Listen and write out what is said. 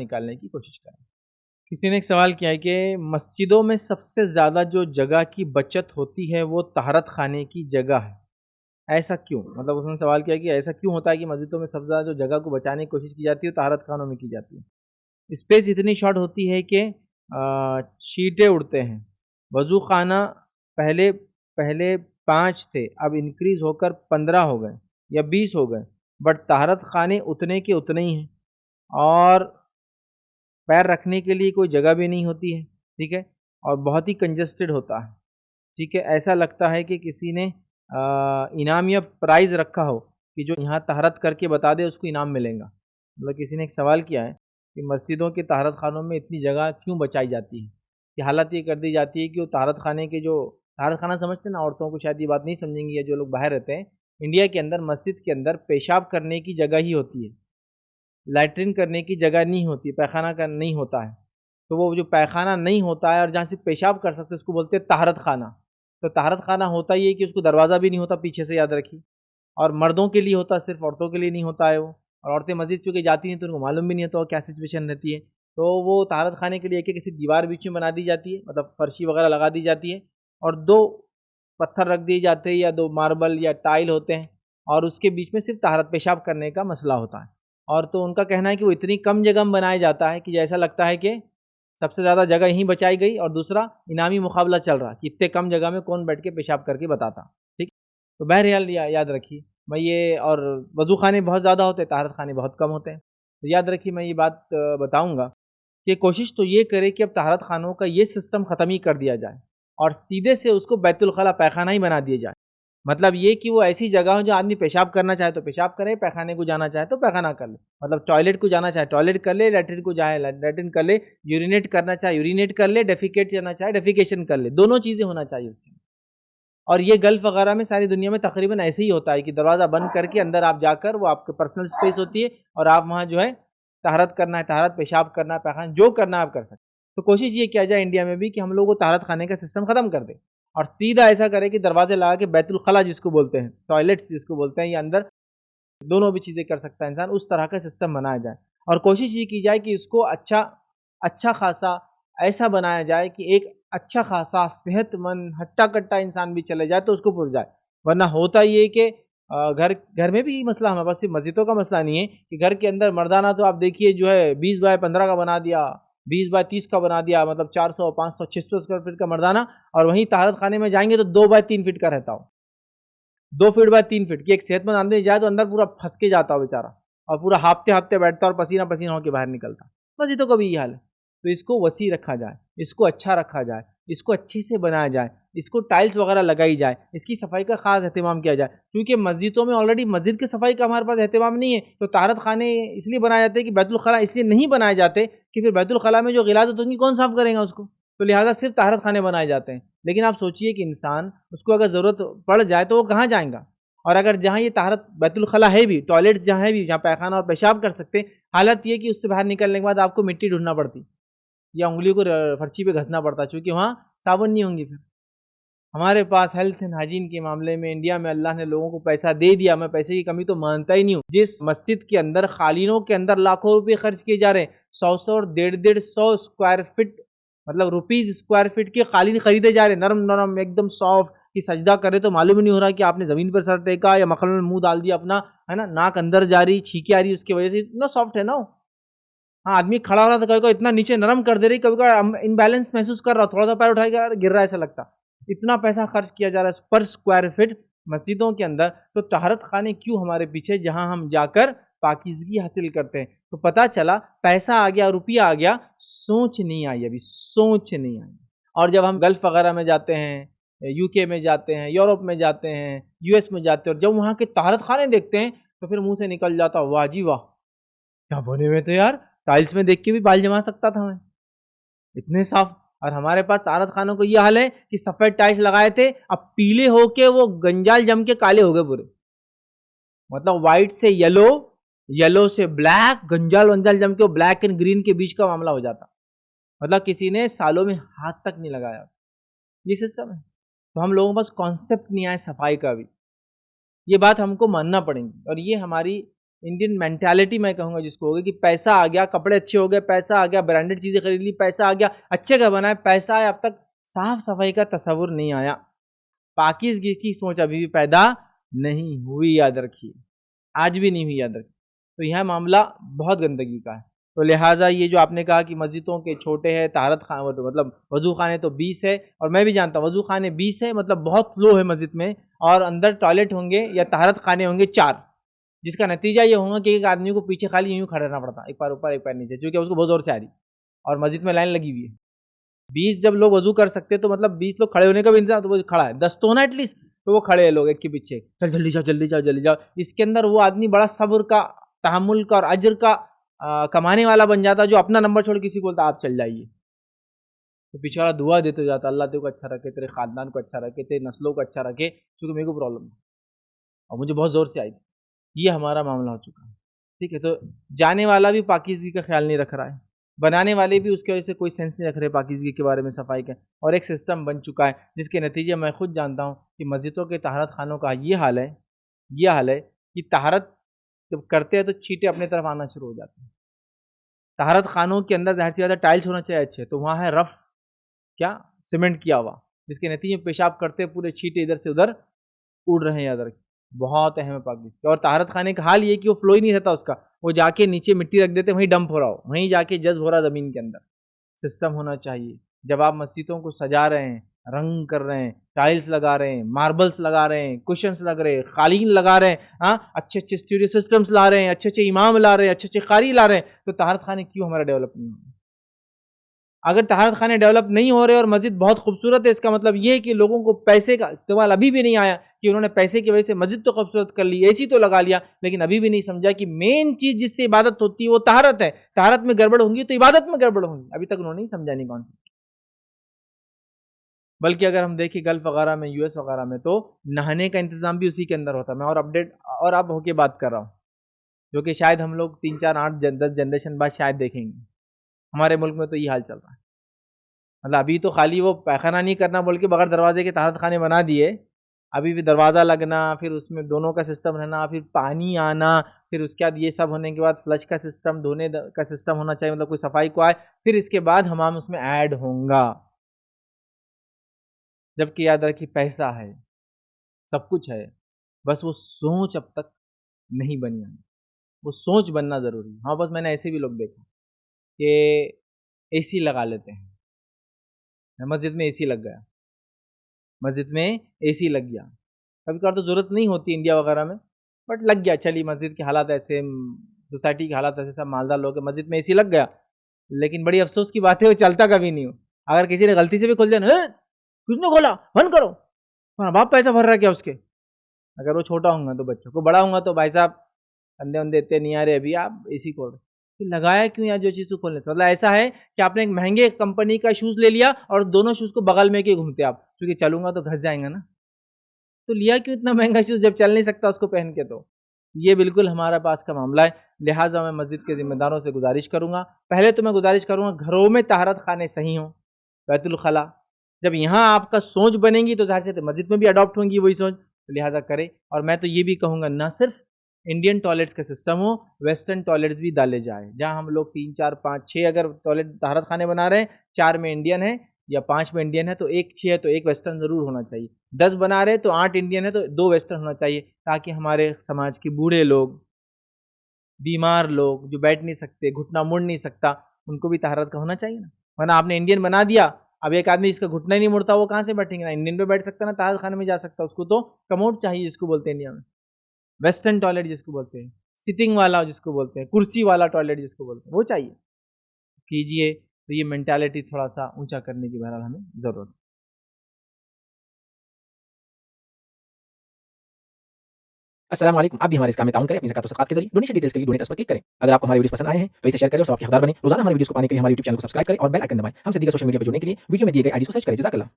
निकालने की कोशिश करें। किसी ने एक सवाल किया है कि मस्जिदों में सबसे ज़्यादा जो जगह की बचत होती है वो तहरत खाने की जगह है, ऐसा क्यों? मतलब उसने सवाल किया कि ऐसा क्यों होता है कि मस्जिदों में सबसे ज़्यादा जो जगह को बचाने की कोशिश की जाती है वो तहरत खानों में की जाती है। स्पेस इतनी शॉर्ट होती है कि शीटें उड़ते हैं। वज़ू खाना पहले पहले 5 थे, अब इंक्रीज़ होकर 15 हो गए या 20 हो गए, बट तहरत खाने उतने के उतने ही हैं और पैर रखने के लिए कोई जगह भी नहीं होती है, ठीक है? और बहुत ही कंजस्टेड होता है, ठीक है? ऐसा लगता है कि किसी ने इनाम या प्राइज़ रखा हो कि जो यहाँ तहरत करके बता दे उसको इनाम मिलेगा। मतलब किसी ने एक सवाल किया है कि मस्जिदों के तहरत खानों में इतनी जगह क्यों बचाई जाती है? कि हालत ये कर दी जाती है कि वो तहरत खाने के जो तहरत खाना समझते हैं ना, औरतों को शायद ये बात नहीं समझेंगी या जो लोग बाहर रहते हैं, इंडिया के अंदर मस्जिद के अंदर पेशाब करने की जगह ही होती है, लैट्रिन करने की जगह नहीं होती, पैखाना का नहीं होता है। तो वो जो पैखाना नहीं होता है और जहाँ से पेशाब कर सकते हैं उसको बोलते हैं तहरत खाना। तो तहरत खाना होता ये है कि उसको दरवाज़ा भी नहीं होता पीछे से, याद रखिए, और मर्दों के लिए होता, सिर्फ औरतों के लिए नहीं होता है वो। और औरतें मस्जिद चूँकि जाती हैं तो उनको मालूम भी नहीं होता क्या सिचुएशन रहती है। तो वो तहरत खाने के लिए एक किसी दीवार बीच में बना दी जाती है, मतलब फर्शी वगैरह लगा दी जाती है और 2 पत्थर रख दिए जाते हैं या 2 मार्बल या टाइल होते हैं और उसके बीच में सिर्फ तहरत पेशाब करने का मसला होता है। और तो उनका कहना है कि वो इतनी कम जगह में बनाया जाता है कि जैसा लगता है कि सबसे ज़्यादा जगह यहीं बचाई गई और दूसरा इनामी मुकाबला चल रहा कि इतने कम जगह में कौन बैठ के पेशाब करके बताता, ठीक। तो बहरहाल याद रखिए, मैं ये और वज़ू खाने बहुत ज़्यादा होते हैं, तहरत खाने बहुत कम होते हैं। तो याद रखिए मैं ये बात बताऊँगा कि कोशिश तो ये करे कि अब तहरत खानों का ये सिस्टम ख़त्म ही कर दिया जाए और सीधे से उसको बैतुल खला पैखाना ही बना दिया जाए। मतलब ये कि वो ऐसी जगह हो जो आदमी पेशाब करना चाहे तो पेशाब करे, पैखाने को जाना चाहे तो पैखाना कर ले। मतलब टॉयलेट को जाना चाहे टॉयलेट कर ले, लैट्रिन को जाए लैट्रिन कर ले, यूरिनेट करना चाहे यूरिनेट कर ले, डेफिकेट करना चाहे डेफिकेशन कर ले। दोनों चीज़ें होना चाहिए उसके। और ये गल्फ़ वगैरह में सारी दुनिया में तकरीबन ऐसे ही होता है कि दरवाज़ा बंद करके अंदर आप जाकर, वो आपकी पर्सनल स्पेस होती है और आप वहाँ जो है तहरत करना है, तहरत पेशाब करना है, पैखाना जो करना है आप कर सकते। तो कोशिश ये किया जाए इंडिया में भी कि हम लोग वो तहरत खाने का सिस्टम ख़त्म कर दें और सीधा ऐसा करें कि दरवाजे लगा के बैतुल खला जिसको बोलते हैं, टॉयलेट्स जिसको बोलते हैं, या अंदर दोनों भी चीज़ें कर सकता है इंसान, उस तरह का सिस्टम बनाया जाए। और कोशिश ये की जाए कि इसको अच्छा खासा ऐसा बनाया जाए कि एक अच्छा खासा सेहतमंद हट्टा-कट्टा इंसान भी चले जाए तो उसको पुर जाए। वरना होता ये है कि घर में भी मसला, हमारे पास सिर्फ मस्जिदों का मसला नहीं है कि घर के अंदर मर्दाना तो आप देखिए जो है 20 बाय 15 का बना दिया, 20 बाय 30 का बना दिया, मतलब 400, 500, 600 स्क्वायर फीट का मर्दाना, और वहीं तहरत खाने में जाएंगे तो 2 बाय 3 फीट का रहता हो, 2 फीट बाय 3 फीट की एक सेहतमंद आदमी जाए तो अंदर पूरा फंस के जाता हो बेचारा और पूरा हाफते बैठता और पसीना पसीना होकर बाहर निकलता। मस्जिदों का भी ये हाल है। तो इसको वसी रखा जाए, इसको अच्छा रखा जाए, इसको अच्छे से बनाया जाए, इसको टाइल्स वगैरह लगाई जाए, इसकी सफाई का खास एहतमाम किया जाए। क्योंकि मस्जिदों में ऑलरेडी मस्जिद की सफाई का हमारे पास एहतमाम नहीं है, तो तहरत खाने इसलिए बनाए जाते हैं कि बैतुल खला इसलिए नहीं बनाए जाते कि फिर बैतुल खला में जो गिलाज़ होती है कौन साफ़ करेगा उसको, तो लिहाजा सिर्फ तहरत खाने बनाए जाते हैं। लेकिन आप सोचिए कि इंसान उसको अगर ज़रूरत पड़ जाए तो वो कहाँ जाएगा, और अगर जहाँ ये तहरत बैतुल खला है भी, टॉयलेट्स जहाँ है भी, जहाँ पैखाना और पेशाब कर सकते हैं, हालत ये कि उससे बाहर निकलने के बाद आपको मिट्टी ढूंढना पड़ती या उंगलियों को फर्शी पे घसना पड़ता, क्योंकि वहाँ साबुन नहीं होंगी। फिर हमारे पास हेल्थ एंड हाइजीन के मामले में इंडिया में अल्लाह ने लोगों को पैसा दे दिया, मैं पैसे की कमी तो मानता ही नहीं हूँ। जिस मस्जिद के अंदर खालिनों के अंदर लाखों रुपए खर्च किए जा रहे हैं, 100 और 150 स्क्वायर फीट, मतलब रुपीज स्क्वायर फीट के कालीन खरीदे जा रहे हैं, नरम नरम एकदम सॉफ्ट, कि सजदा करे तो मालूम नहीं हो रहा कि आपने ज़मीन पर सर टेका या मखमल में मुंह डाल दिया अपना, है ना, नाक अंदर जा रही, छींके आ रही, उसकी वजह से इतना सॉफ्ट है ना। हाँ, आदमी खड़ा हो रहा था, कभी कभी इतना नीचे नरम कर दे रही, कभी कभी इनबैलेंस महसूस कर रहा, थोड़ा सा पैर उठाएगा गिर रहा है ऐसा लगता। इतना पैसा खर्च किया जा रहा है पर स्क्वायर फीट मस्जिदों के अंदर, तो तहरत खाने क्यों हमारे पीछे, जहां हम जाकर पाकीज़गी हासिल करते हैं। तो पता चला पैसा आ गया, रुपया आ गया, सोच नहीं आई, अभी सोच नहीं आई। और जब हम गल्फ़ वगैरह में जाते हैं, यूके में जाते हैं, यूरोप में जाते हैं, यूएस में जाते हैं, और जब वहाँ के तहरत खाने देखते हैं तो फिर मुंह से निकल जाता, वाह जी वाह, क्या बने हुए थे यार, टाइल्स में देख के भी बाल जमा सकता था मैं, इतने साफ। और हमारे पास तहरत खानों को ये हाल है कि सफेद टाइल्स लगाए थे, अब पीले होके वो गंजाल जम के काले हो गए पूरे, मतलब व्हाइट से येलो, येलो से ब्लैक, गंजाल वंजाल जम के वो ब्लैक एंड ग्रीन के बीच का मामला हो जाता, मतलब किसी ने सालों में हाथ तक नहीं लगाया उसको। ये सिस्टम है। तो हम लोगों के पास कॉन्सेप्ट नहीं आया सफाई का भी, ये बात हमको मानना पड़ेगी। और ये हमारी इंडियन मेंटालिटी मैं कहूँगा जिसको होगी कि पैसा आ गया, कपड़े अच्छे हो गए, पैसा आ गया, ब्रांडेड चीज़ें खरीद ली, पैसा आ गया, अच्छे घर बनाए, पैसा आया, अब तक साफ सफाई का तस्वुर नहीं आया। पाकीज़गी की सोच अभी भी पैदा नहीं हुई, याद रखिए, आज भी नहीं हुई, याद रखिए। तो यह मामला बहुत गंदगी का है। तो लिहाजा ये जो आपने कहा कि मस्जिदों के छोटे हैं, तहारत खाने तो मतलब वज़ू खाने तो 20 है, और मैं भी जानता हूँ वज़ू खाने 20 है, मतलब बहुत फ्लो है मस्जिद में, और अंदर टॉयलेट होंगे या तहारत खाने होंगे 4, जिसका नतीजा ये होगा कि एक आदमी को पीछे खाली यूँ खड़ा रहना पड़ता, एक पैर ऊपर एक पैर नीचे, क्योंकि उसको बहुत जोर से आ रही, और मस्जिद में लाइन लगी हुई है। 20 जब लोग वज़ू कर सकते तो मतलब 20 लोग खड़े होने का भी इंतजाम, तो वो खड़ा है, 10 तो होना एटलीस्ट, तो वो खड़े हैं लोग एक के पीछे, चल जल्दी जाओ जल्दी जाओ जल्दी जाओ। इसके अंदर वो आदमी बड़ा सब्र का, तहम्मुल का और अज्र का कमाने वाला बन जाता, जो अपना नंबर छोड़ किसी को बोलता आप चल जाइए, तो पीछे वाला दुआ देते जाता, अल्लाह तेरे को अच्छा रखे, तेरे खानदान को अच्छा रखे, तेरे नस्लों को अच्छा रखे, क्योंकि मेरे को प्रॉब्लम है और मुझे बहुत ज़ोर से आई थी। ये हमारा मामला हो चुका है, ठीक है। तो जाने वाला भी पाकीज़गी का ख्याल नहीं रख रहा है, बनाने वाले भी उसके वजह से कोई सेंस नहीं रख रहे पाकीज़गी के बारे में, सफाई का, और एक सिस्टम बन चुका है जिसके नतीजे मैं खुद जानता हूँ कि मस्जिदों के तहारत खानों का ये हाल है कि तहारत जब करते हैं तो चींटे अपने तरफ आना शुरू हो जाते हैं। तहारत खानों के अंदर ज़ाहिर सी बात है टाइल्स होना चाहिए अच्छे, तो वहाँ है रफ़ क्या सीमेंट किया हुआ, जिसके नतीजे में पेशाब करते पूरे छींटे इधर से उधर उड़ रहे हैं, याद रखिए। बहुत अहम है पाकिस्तान। और तहारत खाने का हाल ये कि वो फ्लो ही नहीं रहता उसका, वो जाके नीचे मिट्टी रख देते, वहीं डंप हो रहा हो, वहीं जाके जज्ब हो रहा ज़मीन के अंदर। सिस्टम होना चाहिए। जब आप मस्जिदों को सजा रहे हैं, रंग कर रहे हैं, टाइल्स लगा रहे हैं, मार्बल्स लगा रहे हैं, कुशन्स लग रहे हैं, कालीन लगा रहे हैं, हाँ, अच्छे अच्छे स्टूडियो सिस्टम्स ला रहे हैं, अच्छे अच्छे इमाम ला रहे हैं, अच्छे अच्छे कारी ला रहे हैं, तो तहारत खाने क्यों हमारा डेवलप नहीं हो रहे? अगर तहारत खाने डेवलप नहीं हो रहे और मस्जिद बहुत खूबसूरत है, इसका मतलब ये है कि लोगों को पैसे का इस्तेमाल अभी भी नहीं आया, कि उन्होंने पैसे की वजह से मस्जिद तो खूबसूरत कर ली, एसी तो लगा लिया, लेकिन अभी भी नहीं समझा कि मेन चीज़ जिससे इबादत होती है वो तहारत है। तहारत में गड़बड़ होंगी तो इबादत में गड़बड़ होंगी, अभी तक उन्होंने नहीं समझा, नहीं कौन सा। बल्कि अगर हम देखें गल्फ़ वगैरह में, यूएस वगैरह में, तो नहाने का इंतज़ाम भी उसी के अंदर होता है। मैं और अपडेट और अब होके बात कर रहा हूँ, जो कि शायद हम लोग 3 4 8 10 जनरेशन बाद शायद देखेंगे। हमारे मुल्क में तो ये हाल चल रहा है। मतलब अभी तो खाली वो पैखाना नहीं करना बोल के बगैर दरवाजे के तहारत खाने बना दिए, अभी भी दरवाज़ा लगना, फिर उसमें दोनों का सिस्टम रहना, फिर पानी आना, फिर उसके बाद ये सब होने के बाद फ्लश का सिस्टम, धोने का सिस्टम होना चाहिए, मतलब कोई सफाई को आए, फिर इसके बाद हमाम उसमें ऐड होगा। जबकि याद रखिए पैसा है, सब कुछ है, बस वो सोच अब तक नहीं बनी है। वो सोच बनना ज़रूरी है। हाँ, बस मैंने ऐसे भी लोग देखा कि एसी लगा लेते हैं, मस्जिद में एसी लग गया, मस्जिद में एसी लग गया। कभी कभार तो ज़रूरत नहीं होती इंडिया वगैरह में, बट लग गया, चलिए मस्जिद के हालात ऐसे, सोसाइटी के हालात ऐसे, सब मालदार लोग हैं, मस्जिद में एसी लग गया। लेकिन बड़ी अफसोस की बात है वो चलता कभी नहीं हो। अगर किसी ने गलती से भी खोल दिया ना, किसने खोला, बंद करो, तुम्हारा बाप पैसा भर रहा है क्या उसके? अगर वो छोटा होगा तो बच्चों को, बड़ा होगा तो भाई साहब अंधे अंधे इतने नहीं आ रहे, अभी आप एसी खोल रहे, फिर लगाया क्यों यार जो चीज़ को खोलने से? मतलब ऐसा है कि आपने एक महंगे कंपनी का शूज़ ले लिया और दोनों शूज़ को बगल में के घूमते आप, क्योंकि चलूंगा तो घस जाएंगा ना, तो लिया क्यों इतना महंगा शूज़ जब चल नहीं सकता उसको पहन के? तो ये बिल्कुल हमारा पास का मामला है। लिहाजा मैं मस्जिद के ज़िम्मेदारों से गुजारिश करूँगा, पहले तो मैं गुजारिश करूँगा घरों में तहारत खाने सही हों, बैतुल खला। जब यहाँ आपका सोच बनेगी तो ज़ाहिर सी बात है मस्जिद में भी अडॉप्ट होंगी वही सोच, तो लिहाजा करें। और मैं तो ये भी कहूँगा ना सिर्फ इंडियन टॉयलेट्स का सिस्टम हो, वेस्टर्न टॉयलेट्स भी डाले जाए, जहाँ हम लोग 3 4 5 6 अगर टॉयलेट तहारत खाने बना रहे हैं, 4 में इंडियन है या 5 में इंडियन है, तो 1 6 है तो 1 वेस्टर्न ज़रूर होना चाहिए। 10 बना रहे तो 8 इंडियन है तो 2 वेस्टर्न होना चाहिए, ताकि हमारे समाज के बूढ़े लोग, बीमार लोग जो बैठ नहीं सकते, घुटना मुड़ नहीं सकता, उनको भी तहारत का होना चाहिए ना। वरना आपने इंडियन बना दिया, अब एक आदमी जिसका घुटना ही नहीं मुड़ता वो कहाँ से बैठेंगे? ना इंडियन पे बैठ सकता ना तहारत खाने में जा सकता, उसको तो कमोड चाहिए जिसको बोलते हैं इंडिया में, वेस्टर्न टॉयलेट जिसको बोलते हैं, सिटिंग वाला जिसको बोलते हैं, कुर्सी वाला टॉयलेट जिसको बोलते हैं, वो चाहिए। कीजिए, तो ये मेंटालिटी थोड़ा सा ऊंचा करने की बहरहाल हमें ज़रूरत है। अस्सलाम वालेकुम। आप भी हमारे इस काम में ताउन करें अपनी ज़कात और सदक़ात के ज़रिए। डोनेशन डिटेल्स के लिए डोनेट पर क्लिक करें। अगर आपको हमारे वीडियोज़ पसंद आए हैं तो इसे शेयर करें और सबके हकदार बनें। रोज़ाना हमारे वीडियोज़ को पाने के लिए हमारे यूट्यूब चैनल को सब्सक्राइब करें और बेल आइकन दबाएं। हमसे दीगर सोशल मीडिया पर जुड़ने के लिए वीडियो में दिए गए आईडी को सर्च करें। जज़ाकल्लाह।